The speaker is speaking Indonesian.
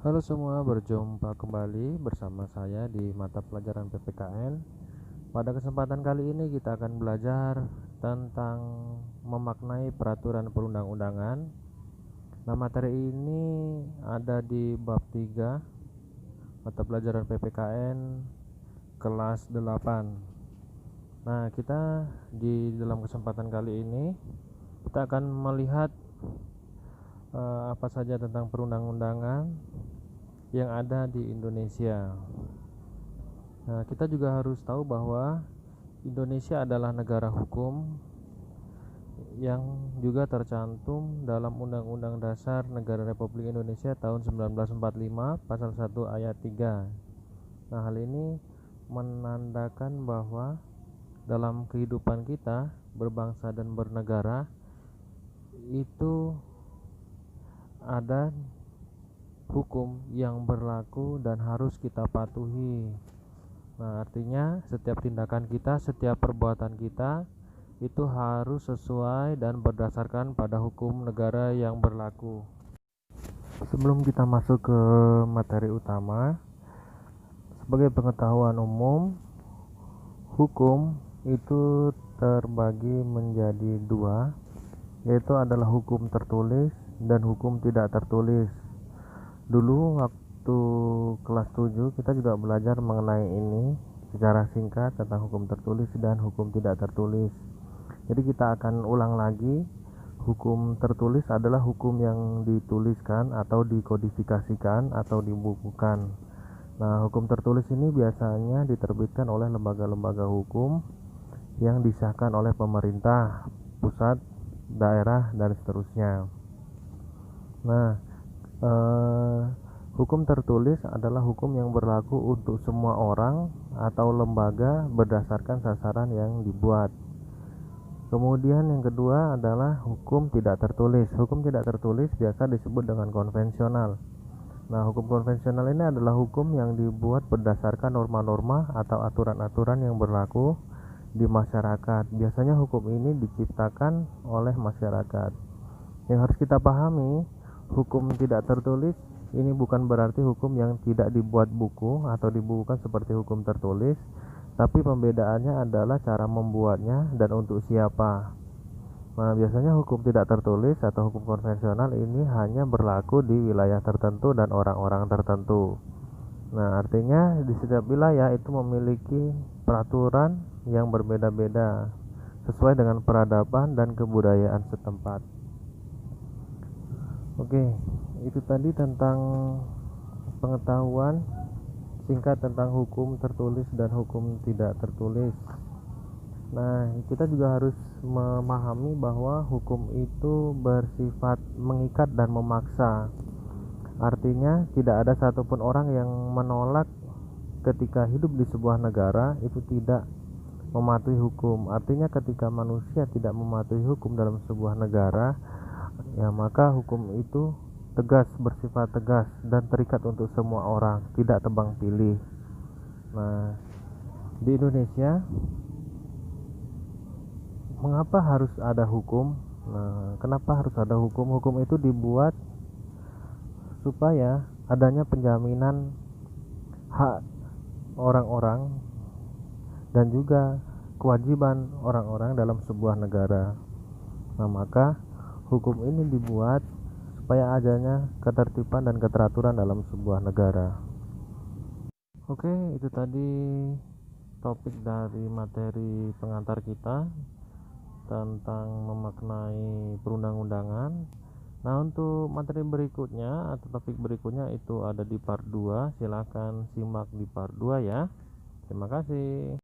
Halo semua, berjumpa kembali bersama saya di mata pelajaran PPKN. Pada kesempatan kali ini kita akan belajar tentang memaknai peraturan perundang-undangan. Nah, materi ini ada di bab 3 mata pelajaran PPKN kelas 8. Nah, kita di dalam kesempatan kali ini kita akan melihat apa saja tentang perundang-undangan yang ada di Indonesia. Nah, kita juga harus tahu bahwa Indonesia adalah negara hukum yang juga tercantum dalam Undang-Undang Dasar Negara Republik Indonesia tahun 1945 pasal 1 ayat 3. Nah, hal ini menandakan bahwa dalam kehidupan kita berbangsa dan bernegara itu ada hukum yang berlaku dan harus kita patuhi. Nah, artinya setiap tindakan kita, setiap perbuatan kita itu harus sesuai dan berdasarkan pada hukum negara yang berlaku. Sebelum kita masuk ke materi utama, sebagai pengetahuan umum, hukum itu terbagi menjadi dua, yaitu adalah hukum tertulis dan hukum tidak tertulis. Dulu waktu kelas 7 kita juga belajar mengenai ini secara singkat tentang hukum tertulis dan hukum tidak tertulis. Jadi kita akan ulang lagi. Hukum tertulis adalah hukum yang dituliskan atau dikodifikasikan atau dibukukan. Nah, hukum tertulis ini biasanya diterbitkan oleh lembaga-lembaga hukum yang disahkan oleh pemerintah, pusat, daerah, dan seterusnya. Nah, hukum tertulis adalah hukum yang berlaku untuk semua orang atau lembaga berdasarkan sasaran yang dibuat. Kemudian yang kedua adalah hukum tidak tertulis. Hukum tidak tertulis biasa disebut dengan konvensional. Nah, hukum konvensional ini adalah hukum yang dibuat berdasarkan norma-norma atau aturan-aturan yang berlaku di masyarakat. Biasanya hukum ini diciptakan oleh masyarakat. Yang harus kita pahami, hukum tidak tertulis ini bukan berarti hukum yang tidak dibuat buku atau dibukukan seperti hukum tertulis, tapi pembedaannya adalah cara membuatnya dan untuk siapa. Nah, biasanya hukum tidak tertulis atau hukum konvensional ini hanya berlaku di wilayah tertentu dan orang-orang tertentu. Nah, artinya di setiap wilayah itu memiliki peraturan yang berbeda-beda sesuai dengan peradaban dan kebudayaan setempat. Oke, itu tadi tentang pengetahuan singkat tentang hukum tertulis dan hukum tidak tertulis. Nah, kita juga harus memahami bahwa hukum itu bersifat mengikat dan memaksa. Artinya tidak ada satupun orang yang menolak ketika hidup di sebuah negara itu tidak mematuhi hukum. Artinya ketika manusia tidak mematuhi hukum dalam sebuah negara, ya maka hukum itu tegas, bersifat tegas dan terikat untuk semua orang, tidak tebang pilih. Nah, di Indonesia mengapa harus ada hukum? Nah, kenapa harus ada hukum? Hukum itu dibuat supaya adanya penjaminan hak orang-orang dan juga kewajiban orang-orang dalam sebuah negara. Nah, maka hukum ini dibuat supaya adanya ketertiban dan keteraturan dalam sebuah negara. Oke, itu tadi topik dari materi pengantar kita tentang memaknai perundang-undangan. Nah, untuk materi berikutnya atau topik berikutnya itu ada di part 2. Silakan simak di part 2 ya. Terima kasih.